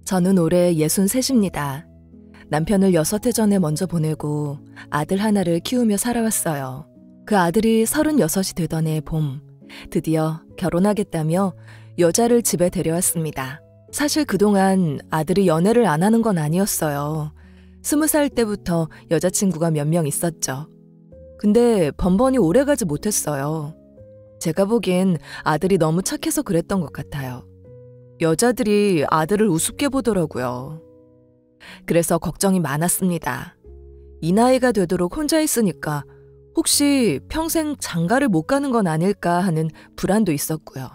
저는 올해 63입니다. 남편을 6해 전에 먼저 보내고 아들 하나를 키우며 살아왔어요. 그 아들이 36이 되던 해 봄, 드디어 결혼하겠다며 여자를 집에 데려왔습니다. 사실 그동안 아들이 연애를 안 하는 건 아니었어요. 20살 때부터 여자친구가 몇 명 있었죠. 근데 번번이 오래가지 못했어요. 제가 보기엔 아들이 너무 착해서 그랬던 것 같아요. 여자들이 아들을 우습게 보더라고요. 그래서 걱정이 많았습니다. 이 나이가 되도록 혼자 있으니까 혹시 평생 장가를 못 가는 건 아닐까 하는 불안도 있었고요.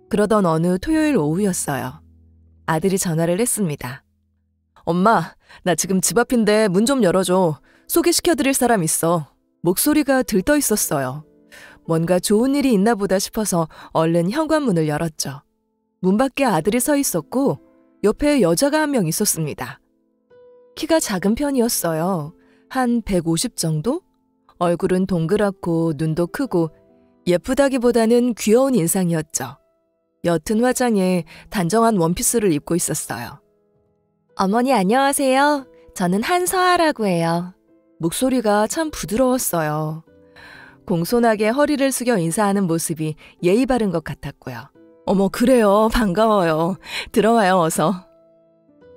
그러던 어느 토요일 오후였어요. 아들이 전화를 했습니다. 엄마, 나 지금 집 앞인데 문 좀 열어줘. 소개시켜드릴 사람 있어. 목소리가 들떠 있었어요. 뭔가 좋은 일이 있나 보다 싶어서 얼른 현관문을 열었죠. 문 밖에 아들이 서 있었고 옆에 여자가 한 명 있었습니다. 키가 작은 편이었어요. 한 150 정도? 얼굴은 동그랗고 눈도 크고 예쁘다기보다는 귀여운 인상이었죠. 옅은 화장에 단정한 원피스를 입고 있었어요. 어머니 안녕하세요. 저는 한서아라고 해요. 목소리가 참 부드러웠어요. 공손하게 허리를 숙여 인사하는 모습이 예의 바른 것 같았고요. 어머 그래요. 반가워요. 들어와요 어서.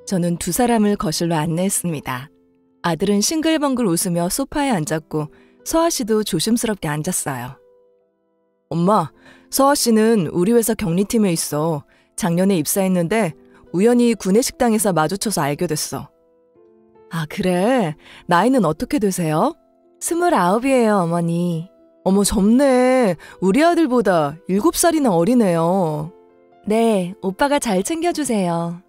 저는 두 사람을 거실로 안내했습니다. 아들은 싱글벙글 웃으며 소파에 앉았고 서아 씨도 조심스럽게 앉았어요. 엄마, 서아 씨는 우리 회사 격리팀에 있어. 작년에 입사했는데 우연히 구내식당에서 마주쳐서 알게 됐어. 아 그래? 나이는 어떻게 되세요? 29이에요 어머니. 어머 젊네. 우리 아들보다 7살이나 어리네요. 네, 오빠가 잘 챙겨주세요.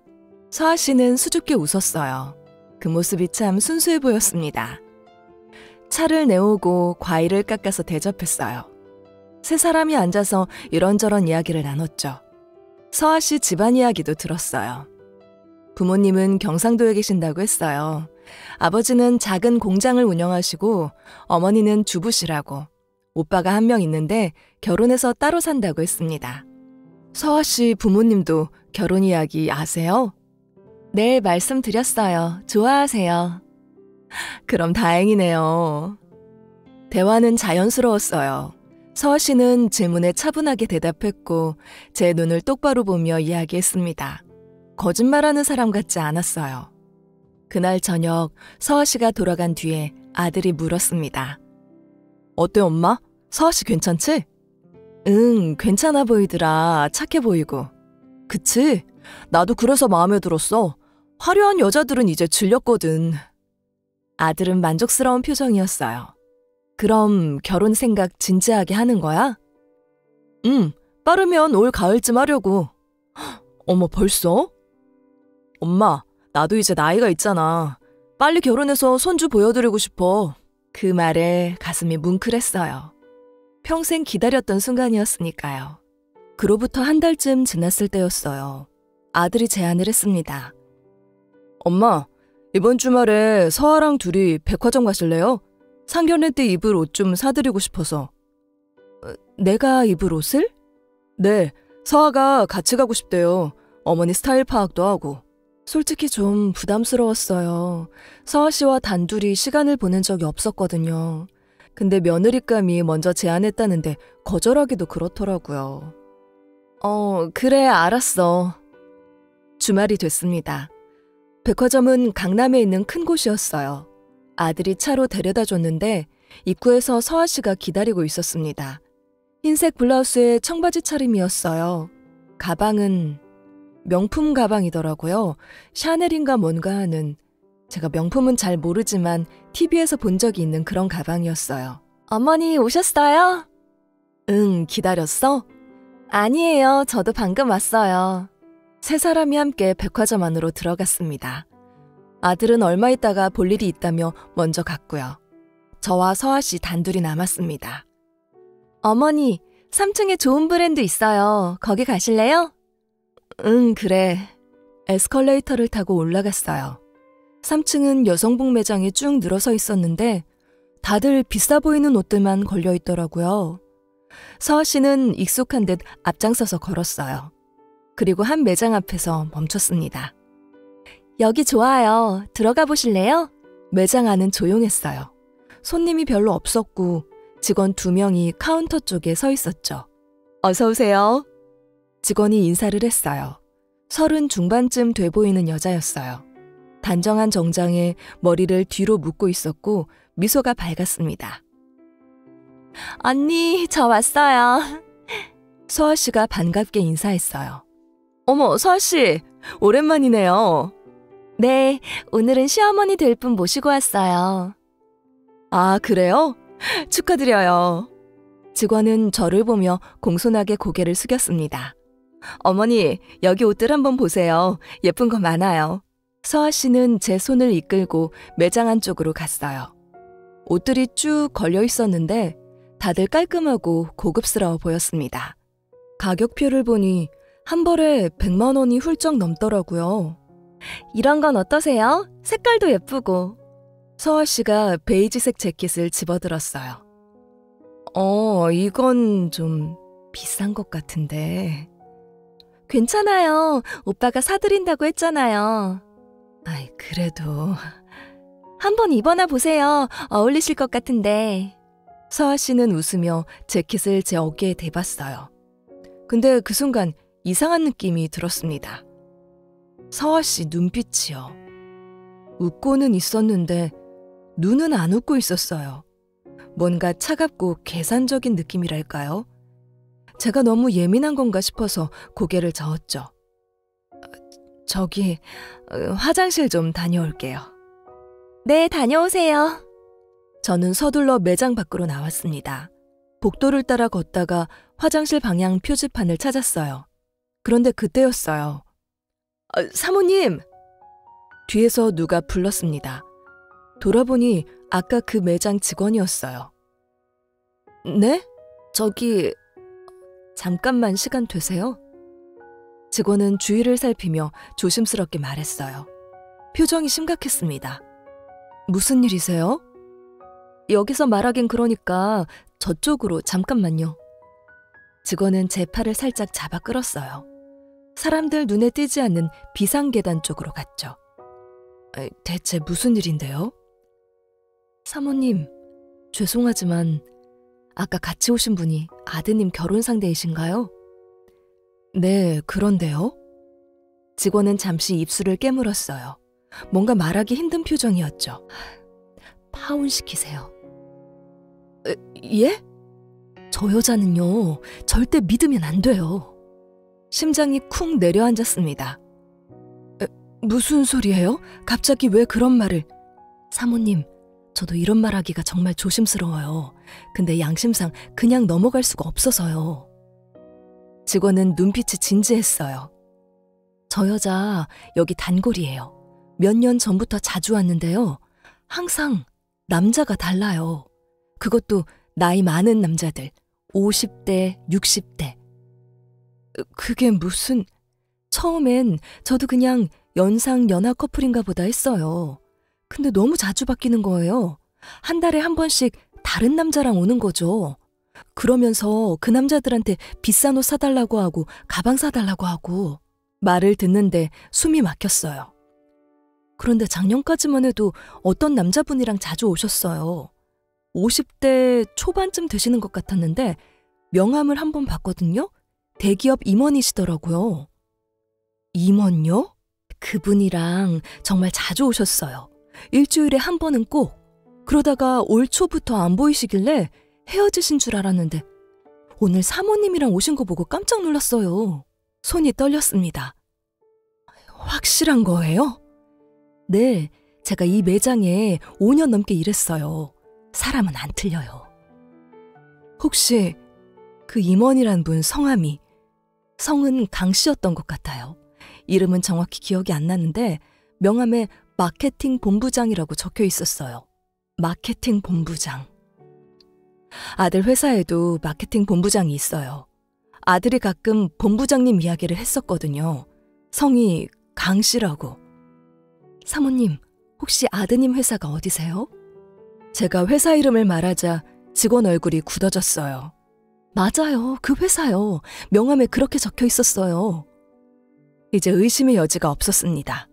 서아 씨는 수줍게 웃었어요. 그 모습이 참 순수해 보였습니다. 차를 내오고 과일을 깎아서 대접했어요. 세 사람이 앉아서 이런저런 이야기를 나눴죠. 서아 씨 집안 이야기도 들었어요. 부모님은 경상도에 계신다고 했어요. 아버지는 작은 공장을 운영하시고 어머니는 주부시라고. 오빠가 한 명 있는데 결혼해서 따로 산다고 했습니다. 서아 씨 부모님도 결혼 이야기 아세요? 네, 말씀드렸어요. 좋아하세요. 그럼 다행이네요. 대화는 자연스러웠어요. 서아 씨는 질문에 차분하게 대답했고 제 눈을 똑바로 보며 이야기했습니다. 거짓말하는 사람 같지 않았어요. 그날 저녁 서아 씨가 돌아간 뒤에 아들이 물었습니다. 어때 엄마? 서아 씨 괜찮지? 응, 괜찮아 보이더라. 착해 보이고. 그치? 나도 그래서 마음에 들었어. 화려한 여자들은 이제 질렸거든. 아들은 만족스러운 표정이었어요. 그럼 결혼 생각 진지하게 하는 거야? 응, 빠르면 올 가을쯤 하려고. 어머, 벌써? 엄마, 나도 이제 나이가 있잖아. 빨리 결혼해서 손주 보여드리고 싶어. 그 말에 가슴이 뭉클했어요. 평생 기다렸던 순간이었으니까요. 그로부터 한 달쯤 지났을 때였어요. 아들이 제안을 했습니다. 엄마, 이번 주말에 서아랑 둘이 백화점 가실래요? 상견례 때 입을 옷 좀 사드리고 싶어서. 내가 입을 옷을? 네, 서아가 같이 가고 싶대요. 어머니 스타일 파악도 하고. 솔직히 좀 부담스러웠어요. 서아 씨와 단둘이 시간을 보낸 적이 없었거든요. 근데 며느리감이 먼저 제안했다는데 거절하기도 그렇더라고요. 그래, 알았어. 주말이 됐습니다. 백화점은 강남에 있는 큰 곳이었어요. 아들이 차로 데려다 줬는데 입구에서 서아 씨가 기다리고 있었습니다. 흰색 블라우스에 청바지 차림이었어요. 가방은 명품 가방이더라고요. 샤넬인가 뭔가 하는. 제가 명품은 잘 모르지만 TV에서 본 적이 있는 그런 가방이었어요. 어머니 오셨어요? 응, 기다렸어? 아니에요. 저도 방금 왔어요. 세 사람이 함께 백화점 안으로 들어갔습니다. 아들은 얼마 있다가 볼 일이 있다며 먼저 갔고요. 저와 서아 씨 단둘이 남았습니다. 어머니, 3층에 좋은 브랜드 있어요. 거기 가실래요? 응, 그래. 에스컬레이터를 타고 올라갔어요. 3층은 여성복 매장이 쭉 늘어서 있었는데 다들 비싸 보이는 옷들만 걸려 있더라고요. 서아 씨는 익숙한 듯 앞장서서 걸었어요. 그리고 한 매장 앞에서 멈췄습니다. 여기 좋아요. 들어가 보실래요? 매장 안은 조용했어요. 손님이 별로 없었고 직원 2명이 카운터 쪽에 서 있었죠. 어서 오세요. 직원이 인사를 했어요. 30 중반쯤 돼 보이는 여자였어요. 단정한 정장에 머리를 뒤로 묶고 있었고 미소가 밝았습니다. 언니, 저 왔어요. 서아 씨가 반갑게 인사했어요. 어머, 서아 씨, 오랜만이네요. 네, 오늘은 시어머니 될 분 모시고 왔어요. 아, 그래요? 축하드려요. 직원은 저를 보며 공손하게 고개를 숙였습니다. 어머니, 여기 옷들 한번 보세요. 예쁜 거 많아요. 서아 씨는 제 손을 이끌고 매장 안쪽으로 갔어요. 옷들이 쭉 걸려 있었는데 다들 깔끔하고 고급스러워 보였습니다. 가격표를 보니 한 벌에 100만 원이 훌쩍 넘더라고요. 이런 건 어떠세요? 색깔도 예쁘고. 서아 씨가 베이지색 재킷을 집어들었어요. 이건 좀 비싼 것 같은데. 괜찮아요. 오빠가 사드린다고 했잖아요. 아이, 그래도. 한번 입어나 보세요. 어울리실 것 같은데. 서아 씨는 웃으며 재킷을 제 어깨에 대봤어요. 근데 그 순간 이상한 느낌이 들었습니다. 서아 씨 눈빛이요. 웃고는 있었는데 눈은 안 웃고 있었어요. 뭔가 차갑고 계산적인 느낌이랄까요? 제가 너무 예민한 건가 싶어서 고개를 저었죠. 저기 화장실 좀 다녀올게요. 네, 다녀오세요. 저는 서둘러 매장 밖으로 나왔습니다. 복도를 따라 걷다가 화장실 방향 표지판을 찾았어요. 그런데 그때였어요. 사모님! 뒤에서 누가 불렀습니다. 돌아보니 아까 그 매장 직원이었어요. 네? 저기... 잠깐만 시간 되세요? 직원은 주위를 살피며 조심스럽게 말했어요. 표정이 심각했습니다. 무슨 일이세요? 여기서 말하긴 그러니까 저쪽으로 잠깐만요. 직원은 제 팔을 살짝 잡아 끌었어요. 사람들 눈에 띄지 않는 비상계단 쪽으로 갔죠. 대체 무슨 일인데요? 사모님, 죄송하지만 아까 같이 오신 분이 아드님 결혼 상대이신가요? 네, 그런데요. 직원은 잠시 입술을 깨물었어요. 뭔가 말하기 힘든 표정이었죠. 파혼시키세요. 예? 저 여자는요, 절대 믿으면 안 돼요. 심장이 쿵 내려앉았습니다. 무슨 소리예요? 갑자기 왜 그런 말을... 사모님, 저도 이런 말하기가 정말 조심스러워요. 근데 양심상 그냥 넘어갈 수가 없어서요. 직원은 눈빛이 진지했어요. 저 여자 여기 단골이에요. 몇 년 전부터 자주 왔는데요. 항상 남자가 달라요. 그것도 나이 많은 남자들, 50대, 60대. 그게 무슨... 처음엔 저도 그냥 연상 연하 커플인가 보다 했어요. 근데 너무 자주 바뀌는 거예요. 한 달에 한 번씩 다른 남자랑 오는 거죠. 그러면서 그 남자들한테 비싼 옷 사달라고 하고 가방 사달라고 하고. 말을 듣는데 숨이 막혔어요. 그런데 작년까지만 해도 어떤 남자분이랑 자주 오셨어요. 50대 초반쯤 되시는 것 같았는데 명함을 한번 봤거든요. 대기업 임원이시더라고요. 임원요? 그분이랑 정말 자주 오셨어요. 일주일에 한 번은 꼭. 그러다가 올 초부터 안 보이시길래 헤어지신 줄 알았는데 오늘 사모님이랑 오신 거 보고 깜짝 놀랐어요. 손이 떨렸습니다. 확실한 거예요? 네, 제가 이 매장에 5년 넘게 일했어요. 사람은 안 틀려요. 혹시 그 임원이란 분 성함이... 성은 강 씨였던 것 같아요. 이름은 정확히 기억이 안 나는데 명함에 마케팅 본부장이라고 적혀 있었어요. 마케팅 본부장. 아들 회사에도 마케팅 본부장이 있어요. 아들이 가끔 본부장님 이야기를 했었거든요. 성이 강 씨라고. 사모님, 혹시 아드님 회사가 어디세요? 제가 회사 이름을 말하자 직원 얼굴이 굳어졌어요. 맞아요, 그 회사요. 명함에 그렇게 적혀 있었어요. 이제 의심의 여지가 없었습니다.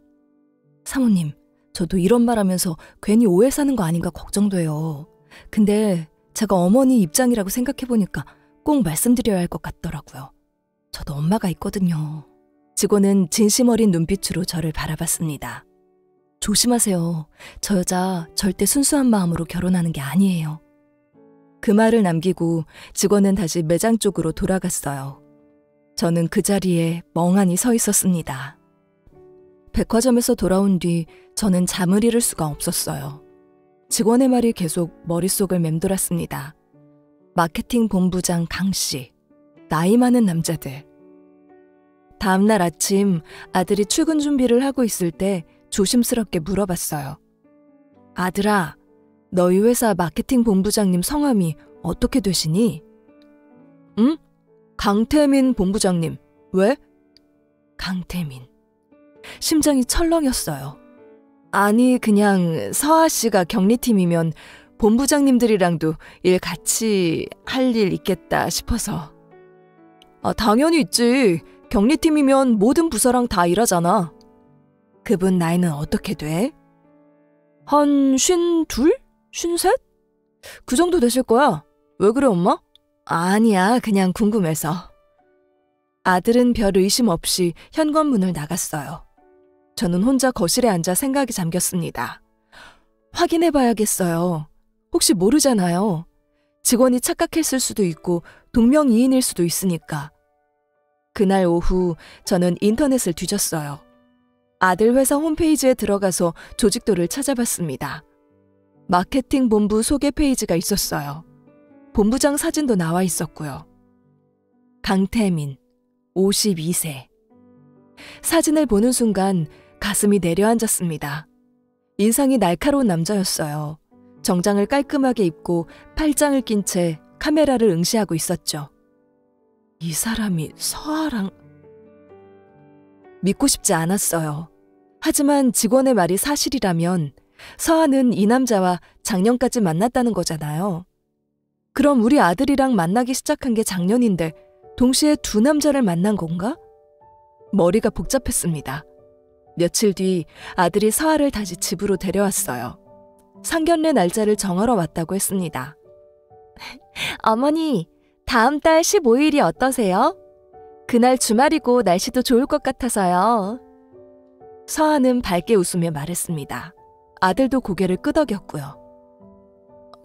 사모님, 저도 이런 말 하면서 괜히 오해 사는 거 아닌가 걱정돼요. 근데 제가 어머니 입장이라고 생각해보니까 꼭 말씀드려야 할 것 같더라고요. 저도 엄마가 있거든요. 직원은 진심 어린 눈빛으로 저를 바라봤습니다. 조심하세요. 저 여자 절대 순수한 마음으로 결혼하는 게 아니에요. 그 말을 남기고 직원은 다시 매장 쪽으로 돌아갔어요. 저는 그 자리에 멍하니 서 있었습니다. 백화점에서 돌아온 뒤 저는 잠을 이룰 수가 없었어요. 직원의 말이 계속 머릿속을 맴돌았습니다. 마케팅 본부장 강씨, 나이 많은 남자들. 다음날 아침 아들이 출근 준비를 하고 있을 때 조심스럽게 물어봤어요. 아들아, 너희 회사 마케팅 본부장님 성함이 어떻게 되시니? 응? 강태민 본부장님. 왜? 강태민. 심장이 철렁였어요. 아니, 그냥 서아 씨가 격리팀이면 본부장님들이랑도 일 같이 할 일 있겠다 싶어서. 당연히 있지. 격리팀이면 모든 부서랑 다 일하잖아. 그분 나이는 어떻게 돼? 한 52? 53? 그 정도 되실 거야. 왜 그래, 엄마? 아니야, 그냥 궁금해서. 아들은 별 의심 없이 현관문을 나갔어요. 저는 혼자 거실에 앉아 생각이 잠겼습니다. 확인해봐야겠어요. 혹시 모르잖아요. 직원이 착각했을 수도 있고 동명이인일 수도 있으니까. 그날 오후 저는 인터넷을 뒤졌어요. 아들 회사 홈페이지에 들어가서 조직도를 찾아봤습니다. 마케팅 본부 소개 페이지가 있었어요. 본부장 사진도 나와 있었고요. 강태민, 52세. 사진을 보는 순간 가슴이 내려앉았습니다. 인상이 날카로운 남자였어요. 정장을 깔끔하게 입고 팔짱을 낀 채 카메라를 응시하고 있었죠. 이 사람이 서아랑... 믿고 싶지 않았어요. 하지만 직원의 말이 사실이라면 서아는 이 남자와 작년까지 만났다는 거잖아요. 그럼 우리 아들이랑 만나기 시작한 게 작년인데 동시에 두 남자를 만난 건가? 머리가 복잡했습니다. 며칠 뒤 아들이 서아를 다시 집으로 데려왔어요. 상견례 날짜를 정하러 왔다고 했습니다. 어머니, 다음 달 15일이 어떠세요? 그날 주말이고 날씨도 좋을 것 같아서요. 서아는 밝게 웃으며 말했습니다. 아들도 고개를 끄덕였고요.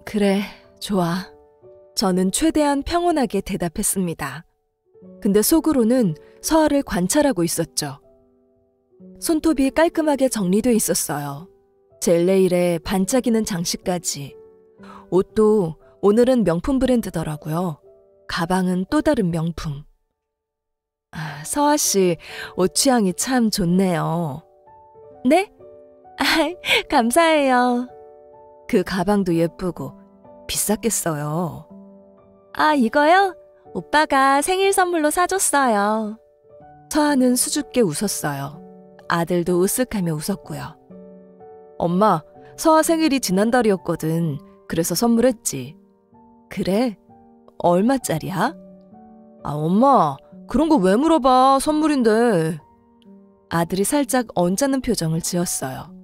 그래, 좋아. 저는 최대한 평온하게 대답했습니다. 근데 속으로는 서아를 관찰하고 있었죠. 손톱이 깔끔하게 정리돼 있었어요. 젤네일에 반짝이는 장식까지. 옷도 오늘은 명품 브랜드더라고요. 가방은 또 다른 명품. 서아 씨, 옷 취향이 참 좋네요. 네? 감사해요. 그 가방도 예쁘고 비쌌겠어요. 이거요? 오빠가 생일 선물로 사줬어요. 서아는 수줍게 웃었어요. 아들도 으쓱하며 웃었고요. 엄마, 서아 생일이 지난달이었거든. 그래서 선물했지. 그래? 얼마짜리야? 엄마, 그런 거 왜 물어봐. 선물인데. 아들이 살짝 언짢은 표정을 지었어요.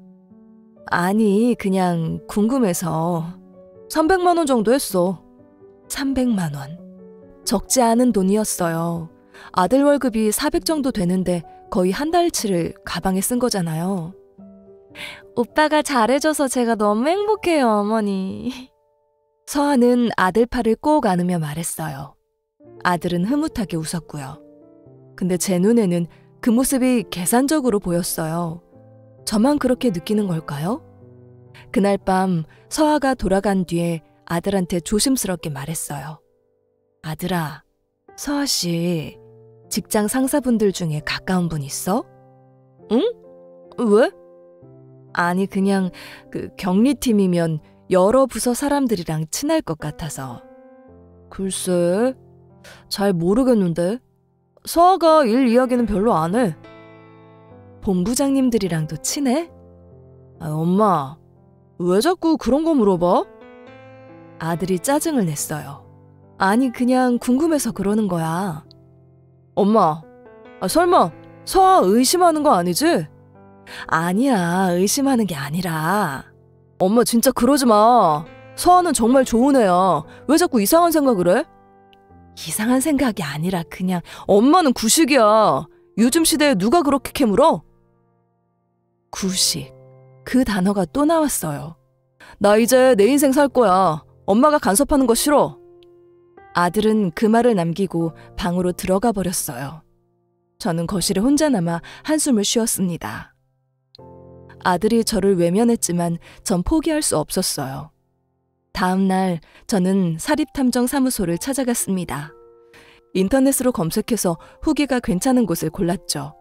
아니, 그냥 궁금해서. 300만 원 정도 했어. 300만 원. 적지 않은 돈이었어요. 아들 월급이 400 정도 되는데 거의 한 달치를 가방에 쓴 거잖아요. 오빠가 잘해줘서 제가 너무 행복해요, 어머니. 서아는 아들 팔을 꼭 안으며 말했어요. 아들은 흐뭇하게 웃었고요. 근데 제 눈에는 그 모습이 계산적으로 보였어요. 저만 그렇게 느끼는 걸까요? 그날 밤 서아가 돌아간 뒤에 아들한테 조심스럽게 말했어요. 아들아, 서아 씨 직장 상사분들 중에 가까운 분 있어? 응? 왜? 아니, 그냥 격리팀이면 여러 부서 사람들이랑 친할 것 같아서. 글쎄, 잘 모르겠는데. 서아가 일 이야기는 별로 안 해. 본부장님들이랑도 친해? 엄마, 왜 자꾸 그런 거 물어봐? 아들이 짜증을 냈어요. 아니, 그냥 궁금해서 그러는 거야. 엄마, 설마 서아 의심하는 거 아니지? 아니야, 의심하는 게 아니라. 엄마 진짜 그러지 마. 서아는 정말 좋은 애야. 왜 자꾸 이상한 생각을 해? 이상한 생각이 아니라 그냥 엄마는 구식이야. 요즘 시대에 누가 그렇게 캐물어? 구식. 그 단어가 또 나왔어요. 나 이제 내 인생 살 거야. 엄마가 간섭하는 거 싫어. 아들은 그 말을 남기고 방으로 들어가 버렸어요. 저는 거실에 혼자 남아 한숨을 쉬었습니다. 아들이 저를 외면했지만 전 포기할 수 없었어요. 다음 날 저는 사립탐정사무소를 찾아갔습니다. 인터넷으로 검색해서 후기가 괜찮은 곳을 골랐죠.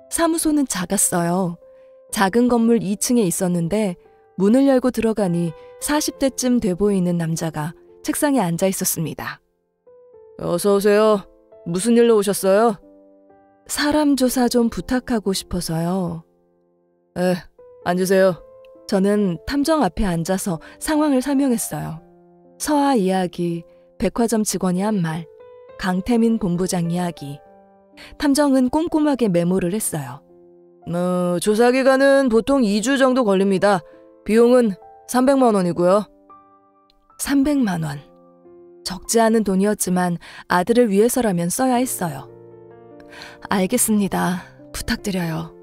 사무소는 작았어요. 작은 건물 2층에 있었는데 문을 열고 들어가니 40대쯤 돼 보이는 남자가 책상에 앉아 있었습니다. 어서 오세요. 무슨 일로 오셨어요? 사람 조사 좀 부탁하고 싶어서요. 네, 앉으세요. 저는 탐정 앞에 앉아서 상황을 설명했어요. 서아 이야기, 백화점 직원이 한 말, 강태민 본부장 이야기. 탐정은 꼼꼼하게 메모를 했어요. 조사 기간은 보통 2주 정도 걸립니다. 비용은 300만 원이고요. 300만 원. 적지 않은 돈이었지만 아들을 위해서라면 써야 했어요. 알겠습니다. 부탁드려요.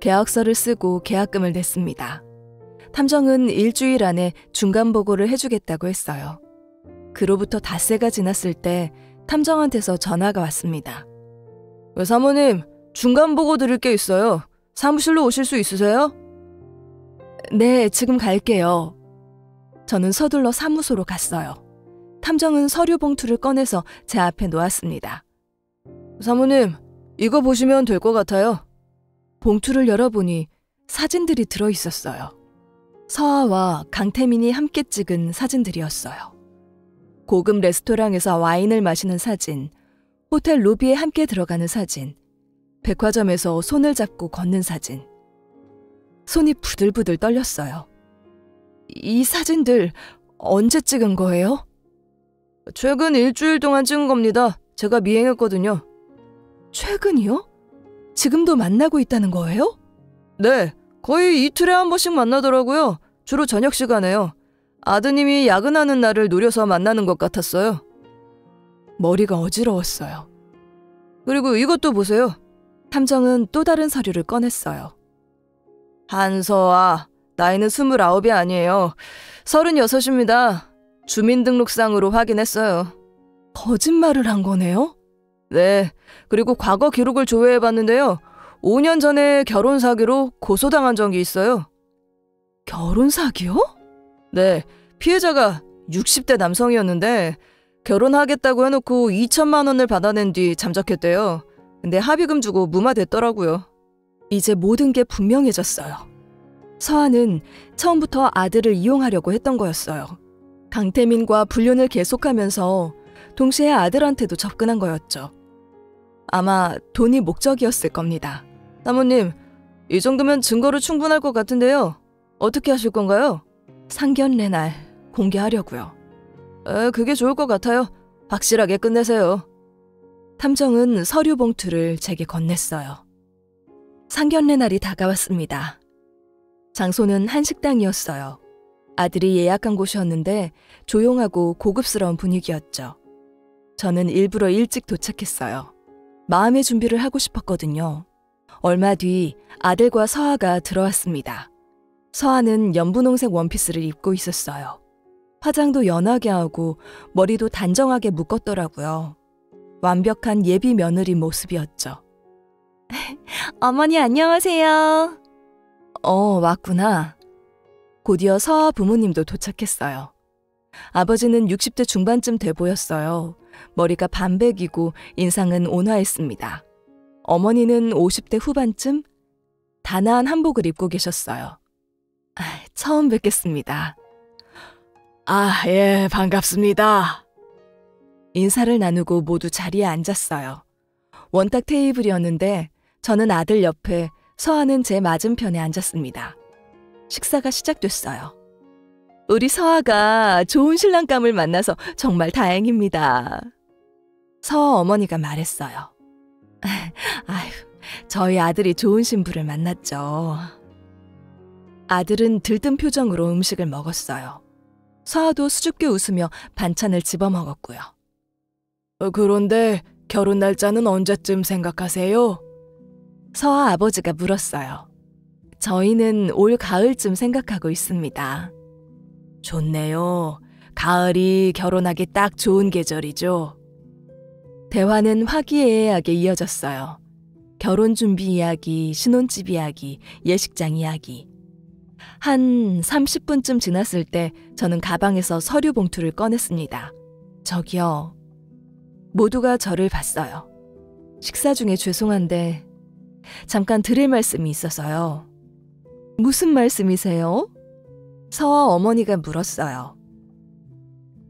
계약서를 쓰고 계약금을 냈습니다. 탐정은 일주일 안에 중간보고를 해주겠다고 했어요. 그로부터 닷새가 지났을 때 탐정한테서 전화가 왔습니다. 사모님, 중간보고 드릴 게 있어요. 사무실로 오실 수 있으세요? 네, 지금 갈게요. 저는 서둘러 사무소로 갔어요. 탐정은 서류 봉투를 꺼내서 제 앞에 놓았습니다. 사모님, 이거 보시면 될 것 같아요. 봉투를 열어보니 사진들이 들어있었어요. 서아와 강태민이 함께 찍은 사진들이었어요. 고급 레스토랑에서 와인을 마시는 사진, 호텔 로비에 함께 들어가는 사진, 백화점에서 손을 잡고 걷는 사진. 손이 부들부들 떨렸어요. 이 사진들 언제 찍은 거예요? 최근 일주일 동안 찍은 겁니다. 제가 미행했거든요. 최근이요? 지금도 만나고 있다는 거예요? 네, 거의 이틀에 한 번씩 만나더라고요. 주로 저녁 시간에요. 아드님이 야근하는 날을 노려서 만나는 것 같았어요. 머리가 어지러웠어요. 그리고 이것도 보세요. 탐정은 또 다른 서류를 꺼냈어요. 한서아, 나이는 29이 아니에요. 36입니다. 주민등록상으로 확인했어요. 거짓말을 한 거네요? 네, 그리고 과거 기록을 조회해봤는데요. 5년 전에 결혼 사기로 고소당한 적이 있어요. 결혼 사기요? 네, 피해자가 60대 남성이었는데 결혼하겠다고 해놓고 2천만 원을 받아낸 뒤 잠적했대요. 근데 합의금 주고 무마됐더라고요. 이제 모든 게 분명해졌어요. 서아는 처음부터 아들을 이용하려고 했던 거였어요. 강태민과 불륜을 계속하면서 동시에 아들한테도 접근한 거였죠. 아마 돈이 목적이었을 겁니다. 사모님, 이 정도면 증거로 충분할 것 같은데요. 어떻게 하실 건가요? 상견례 날 공개하려고요. 그게 좋을 것 같아요. 확실하게 끝내세요. 탐정은 서류 봉투를 제게 건넸어요. 상견례 날이 다가왔습니다. 장소는 한식당이었어요. 아들이 예약한 곳이었는데 조용하고 고급스러운 분위기였죠. 저는 일부러 일찍 도착했어요. 마음의 준비를 하고 싶었거든요. 얼마 뒤 아들과 서아가 들어왔습니다. 서아는 연분홍색 원피스를 입고 있었어요. 화장도 연하게 하고 머리도 단정하게 묶었더라고요. 완벽한 예비 며느리 모습이었죠. 어머니 안녕하세요. 왔구나. 곧이어 서아 부모님도 도착했어요. 아버지는 60대 중반쯤 돼 보였어요. 머리가 반백이고 인상은 온화했습니다. 어머니는 50대 후반쯤? 단아한 한복을 입고 계셨어요. 처음 뵙겠습니다. 예, 반갑습니다. 인사를 나누고 모두 자리에 앉았어요. 원탁 테이블이었는데 저는 아들 옆에, 서아는 제 맞은편에 앉았습니다. 식사가 시작됐어요. 우리 서아가 좋은 신랑감을 만나서 정말 다행입니다. 서아 어머니가 말했어요. 아휴, 저희 아들이 좋은 신부를 만났죠. 아들은 들뜬 표정으로 음식을 먹었어요. 서아도 수줍게 웃으며 반찬을 집어먹었고요. 그런데 결혼 날짜는 언제쯤 생각하세요? 서아 아버지가 물었어요. 저희는 올 가을쯤 생각하고 있습니다. 좋네요. 가을이 결혼하기 딱 좋은 계절이죠. 대화는 화기애애하게 이어졌어요. 결혼 준비 이야기, 신혼집 이야기, 예식장 이야기. 한 30분쯤 지났을 때 저는 가방에서 서류 봉투를 꺼냈습니다. 저기요. 모두가 저를 봤어요. 식사 중에 죄송한데 잠깐 드릴 말씀이 있어서요. 무슨 말씀이세요? 서아 어머니가 물었어요.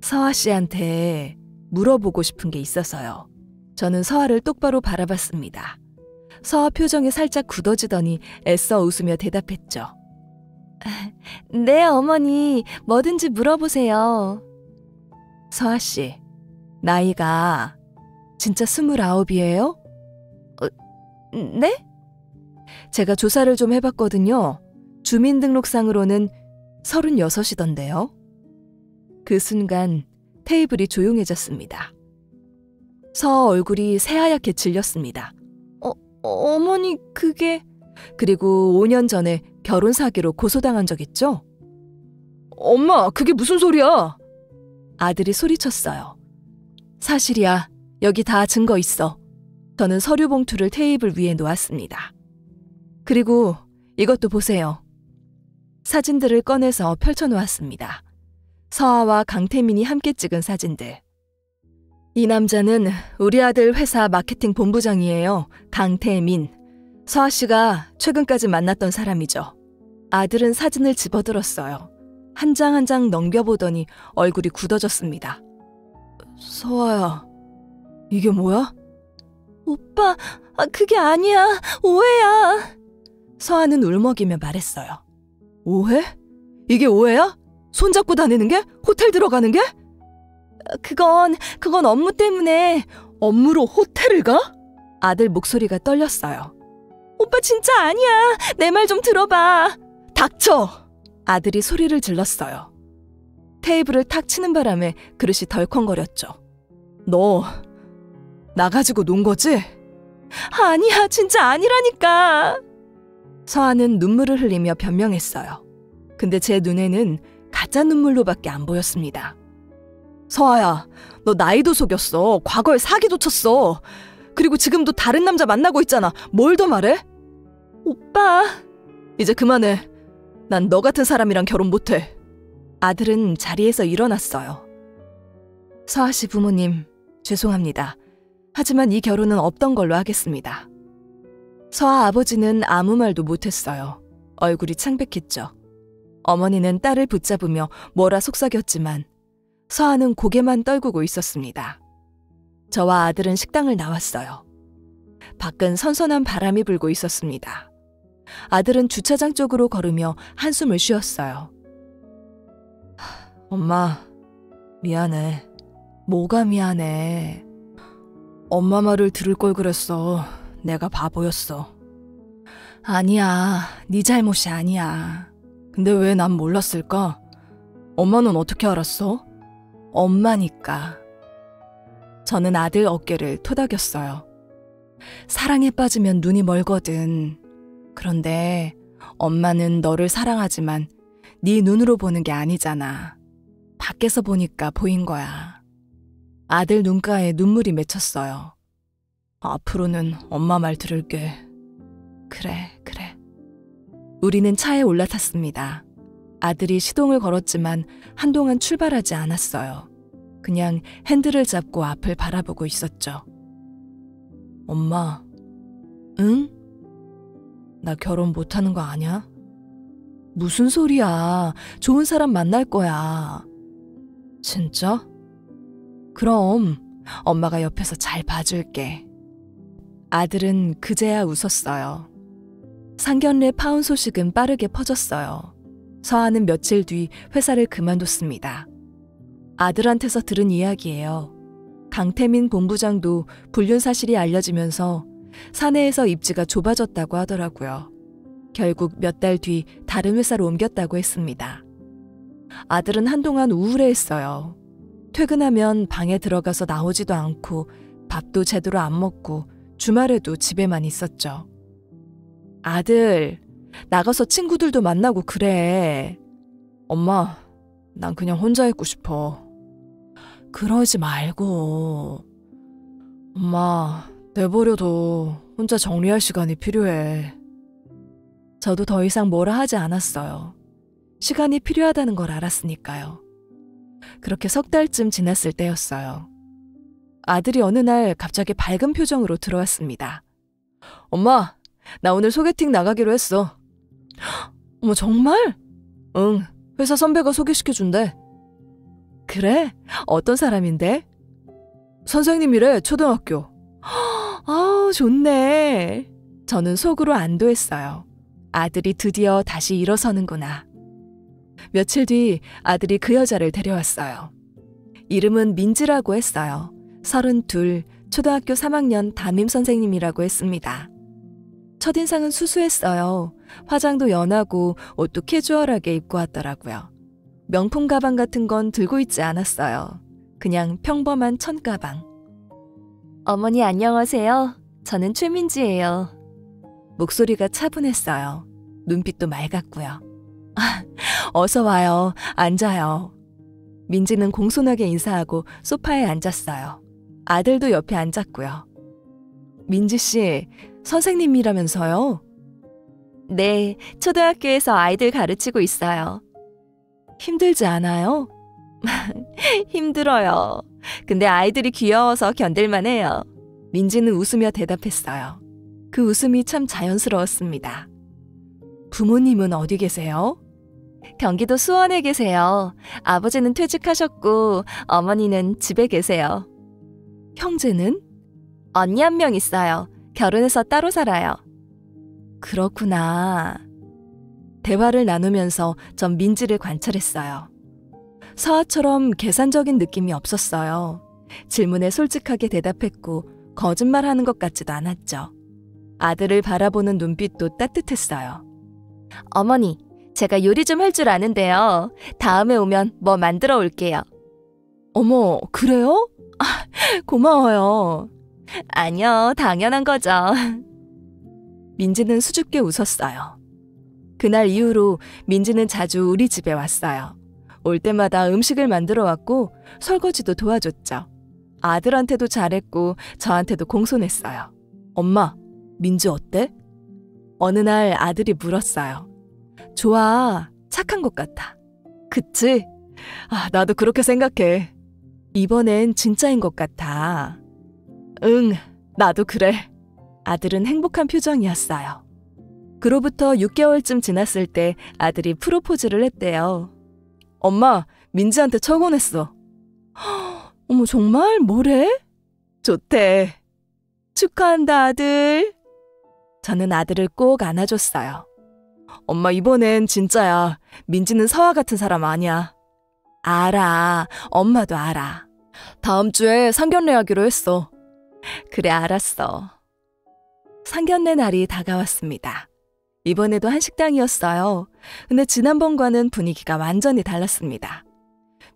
서아 씨한테 물어보고 싶은 게 있어서요. 저는 서아를 똑바로 바라봤습니다. 서아 표정이 살짝 굳어지더니 애써 웃으며 대답했죠. 네, 어머니, 뭐든지 물어보세요. 서아 씨, 나이가 진짜 29이에요? 네? 제가 조사를 좀 해봤거든요. 주민등록상으로는 36이던데요. 그 순간 테이블이 조용해졌습니다. 서아 얼굴이 새하얗게 질렸습니다. 어머니 그게... 그리고 5년 전에 결혼 사기로 고소당한 적 있죠? 엄마, 그게 무슨 소리야? 아들이 소리쳤어요. 사실이야. 여기 다 증거 있어. 저는 서류 봉투를 테이블 위에 놓았습니다. 그리고 이것도 보세요. 사진들을 꺼내서 펼쳐놓았습니다. 서아와 강태민이 함께 찍은 사진들. 이 남자는 우리 아들 회사 마케팅 본부장이에요. 강태민. 서아 씨가 최근까지 만났던 사람이죠. 아들은 사진을 집어들었어요. 한 장 한 장 넘겨보더니 얼굴이 굳어졌습니다. 서아야, 이게 뭐야? 오빠, 그게 아니야. 오해야. 서아는 울먹이며 말했어요. 오해? 이게 오해야? 손잡고 다니는 게? 호텔 들어가는 게? 그건 업무 때문에. 업무로 호텔을 가? 아들 목소리가 떨렸어요. 오빠 진짜 아니야. 내 말 좀 들어봐. 닥쳐! 아들이 소리를 질렀어요. 테이블을 탁 치는 바람에 그릇이 덜컹거렸죠. 너 나 가지고 논 거지? 아니야, 진짜 아니라니까. 서아는 눈물을 흘리며 변명했어요. 근데 제 눈에는 가짜 눈물로밖에 안 보였습니다. 서아야, 너 나이도 속였어. 과거에 사기도 쳤어. 그리고 지금도 다른 남자 만나고 있잖아. 뭘 더 말해? 오빠. 이제 그만해. 난 너 같은 사람이랑 결혼 못해. 아들은 자리에서 일어났어요. 서아 씨 부모님, 죄송합니다. 하지만 이 결혼은 없던 걸로 하겠습니다. 서아 아버지는 아무 말도 못했어요. 얼굴이 창백했죠. 어머니는 딸을 붙잡으며 뭐라 속삭였지만 서아는 고개만 떨구고 있었습니다. 저와 아들은 식당을 나왔어요. 밖은 선선한 바람이 불고 있었습니다. 아들은 주차장 쪽으로 걸으며 한숨을 쉬었어요. 엄마, 미안해. 뭐가 미안해. 엄마 말을 들을 걸 그랬어. 내가 바보였어. 아니야, 네 잘못이 아니야. 근데 왜 난 몰랐을까? 엄마는 어떻게 알았어? 엄마니까. 저는 아들 어깨를 토닥였어요. 사랑에 빠지면 눈이 멀거든. 그런데 엄마는 너를 사랑하지만 네 눈으로 보는 게 아니잖아. 밖에서 보니까 보인 거야. 아들 눈가에 눈물이 맺혔어요. 앞으로는 엄마 말 들을게. 그래. 우리는 차에 올라탔습니다. 아들이 시동을 걸었지만 한동안 출발하지 않았어요. 그냥 핸들을 잡고 앞을 바라보고 있었죠. 엄마, 응? 나 결혼 못하는 거 아냐? 무슨 소리야. 좋은 사람 만날 거야. 진짜? 그럼 엄마가 옆에서 잘 봐줄게. 아들은 그제야 웃었어요. 상견례 파혼 소식은 빠르게 퍼졌어요. 서아는 며칠 뒤 회사를 그만뒀습니다. 아들한테서 들은 이야기예요. 강태민 본부장도 불륜 사실이 알려지면서 사내에서 입지가 좁아졌다고 하더라고요. 결국 몇 달 뒤 다른 회사로 옮겼다고 했습니다. 아들은 한동안 우울해했어요. 퇴근하면 방에 들어가서 나오지도 않고 밥도 제대로 안 먹고 주말에도 집에만 있었죠. 아들, 나가서 친구들도 만나고 그래. 엄마, 난 그냥 혼자 있고 싶어. 그러지 말고. 엄마, 내버려둬. 혼자 정리할 시간이 필요해. 저도 더 이상 뭐라 하지 않았어요. 시간이 필요하다는 걸 알았으니까요. 그렇게 석 달쯤 지났을 때였어요. 아들이 어느 날 갑자기 밝은 표정으로 들어왔습니다. 엄마, 나 오늘 소개팅 나가기로 했어. 어머, 정말? 응, 회사 선배가 소개시켜준대. 그래? 어떤 사람인데? 선생님이래, 초등학교. 아우, 좋네. 저는 속으로 안도했어요. 아들이 드디어 다시 일어서는구나. 며칠 뒤 아들이 그 여자를 데려왔어요. 이름은 민지라고 했어요. 32, 초등학교 3학년 담임선생님이라고 했습니다. 첫인상은 수수했어요. 화장도 연하고 옷도 캐주얼하게 입고 왔더라고요. 명품 가방 같은 건 들고 있지 않았어요. 그냥 평범한 천가방. 어머니 안녕하세요. 저는 최민지예요. 목소리가 차분했어요. 눈빛도 맑았고요. 어서 와요. 앉아요. 민지는 공손하게 인사하고 소파에 앉았어요. 아들도 옆에 앉았고요. 민지 씨, 선생님이라면서요? 네, 초등학교에서 아이들 가르치고 있어요. 힘들지 않아요? 힘들어요. 근데 아이들이 귀여워서 견딜만 해요. 민지는 웃으며 대답했어요. 그 웃음이 참 자연스러웠습니다. 부모님은 어디 계세요? 경기도 수원에 계세요. 아버지는 퇴직하셨고 어머니는 집에 계세요. 형제는? 언니 한 명 있어요. 결혼해서 따로 살아요. 그렇구나. 대화를 나누면서 전 민지를 관찰했어요. 서아처럼 계산적인 느낌이 없었어요. 질문에 솔직하게 대답했고 거짓말하는 것 같지도 않았죠. 아들을 바라보는 눈빛도 따뜻했어요. 어머니, 제가 요리 좀 할 줄 아는데요. 다음에 오면 뭐 만들어 올게요. 어머, 그래요? 고마워요. 아니요, 당연한 거죠. 민지는 수줍게 웃었어요. 그날 이후로 민지는 자주 우리 집에 왔어요. 올 때마다 음식을 만들어 왔고 설거지도 도와줬죠. 아들한테도 잘했고 저한테도 공손했어요. 엄마, 민지 어때? 어느 날 아들이 물었어요. 좋아, 착한 것 같아. 그치? 나도 그렇게 생각해. 이번엔 진짜인 것 같아. 응, 나도 그래. 아들은 행복한 표정이었어요. 그로부터 6개월쯤 지났을 때 아들이 프로포즈를 했대요. 엄마, 민지한테 척언했어. 어머, 정말? 뭐래? 좋대. 축하한다, 아들. 저는 아들을 꼭 안아줬어요. 엄마, 이번엔 진짜야. 민지는 서아 같은 사람 아니야. 알아. 엄마도 알아. 다음 주에 상견례 하기로 했어. 그래, 알았어. 상견례 날이 다가왔습니다. 이번에도 한식당이었어요. 근데 지난번과는 분위기가 완전히 달랐습니다.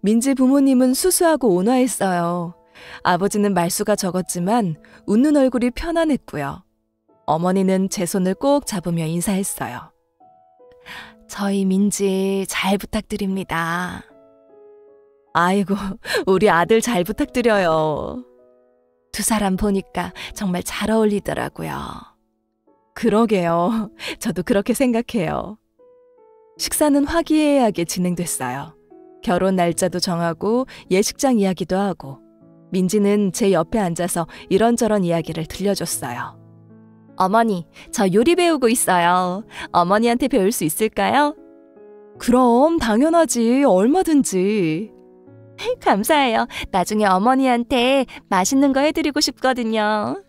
민지 부모님은 수수하고 온화했어요. 아버지는 말수가 적었지만 웃는 얼굴이 편안했고요. 어머니는 제 손을 꼭 잡으며 인사했어요. 저희 민지 잘 부탁드립니다. 아이고, 우리 아들 잘 부탁드려요. 두 사람 보니까 정말 잘 어울리더라고요. 그러게요. 저도 그렇게 생각해요. 식사는 화기애애하게 진행됐어요. 결혼 날짜도 정하고 예식장 이야기도 하고 민지는 제 옆에 앉아서 이런저런 이야기를 들려줬어요. 어머니, 저 요리 배우고 있어요. 어머니한테 배울 수 있을까요? 그럼 당연하지. 얼마든지. 감사해요. 나중에 어머니한테 맛있는 거 해드리고 싶거든요.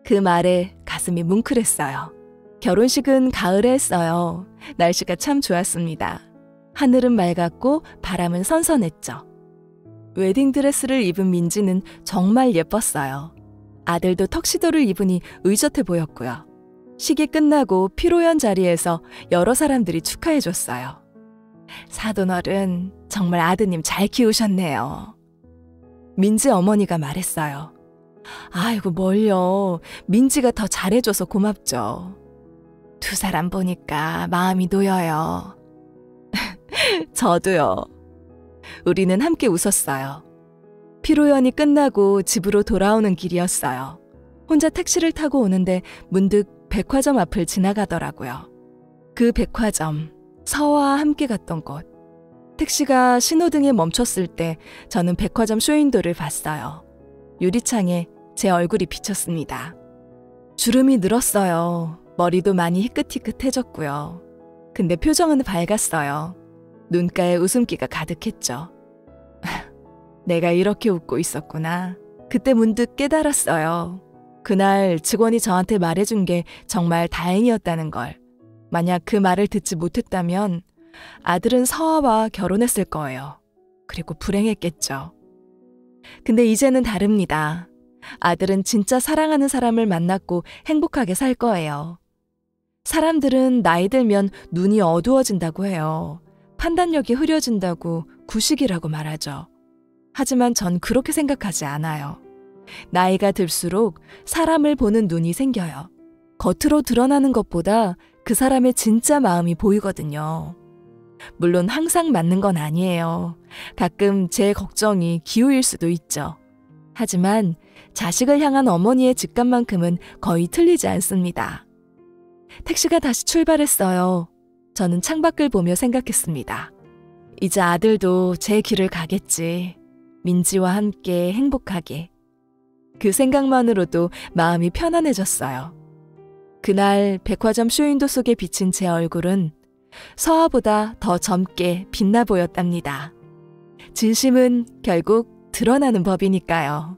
그 말에 가슴이 뭉클했어요. 결혼식은 가을에 했어요. 날씨가 참 좋았습니다. 하늘은 맑았고 바람은 선선했죠. 웨딩드레스를 입은 민지는 정말 예뻤어요. 아들도 턱시도를 입으니 의젓해 보였고요. 식이 끝나고 피로연 자리에서 여러 사람들이 축하해줬어요. 사돈어른, 정말 아드님 잘 키우셨네요. 민지 어머니가 말했어요. 아이고 뭘요. 민지가 더 잘해줘서 고맙죠. 두 사람 보니까 마음이 놓여요. 저도요. 우리는 함께 웃었어요. 피로연이 끝나고 집으로 돌아오는 길이었어요. 혼자 택시를 타고 오는데 문득 백화점 앞을 지나가더라고요. 그 백화점, 서와 함께 갔던 곳. 택시가 신호등에 멈췄을 때 저는 백화점 쇼윈도를 봤어요. 유리창에 제 얼굴이 비쳤습니다. 주름이 늘었어요. 머리도 많이 희끗희끗해졌고요. 근데 표정은 밝았어요. 눈가에 웃음기가 가득했죠. 내가 이렇게 웃고 있었구나. 그때 문득 깨달았어요. 그날 직원이 저한테 말해준 게 정말 다행이었다는 걸. 만약 그 말을 듣지 못했다면 아들은 서아와 결혼했을 거예요. 그리고 불행했겠죠. 근데 이제는 다릅니다. 아들은 진짜 사랑하는 사람을 만났고 행복하게 살 거예요. 사람들은 나이 들면 눈이 어두워진다고 해요. 판단력이 흐려진다고 구식이라고 말하죠. 하지만 전 그렇게 생각하지 않아요. 나이가 들수록 사람을 보는 눈이 생겨요. 겉으로 드러나는 것보다 그 사람의 진짜 마음이 보이거든요. 물론 항상 맞는 건 아니에요. 가끔 제 걱정이 기우일 수도 있죠. 하지만 자식을 향한 어머니의 직감만큼은 거의 틀리지 않습니다. 택시가 다시 출발했어요. 저는 창밖을 보며 생각했습니다. 이제 아들도 제 길을 가겠지. 민지와 함께 행복하게. 그 생각만으로도 마음이 편안해졌어요. 그날 백화점 쇼윈도 속에 비친 제 얼굴은 서아보다 더 젊게 빛나 보였답니다. 진심은 결국 드러나는 법이니까요.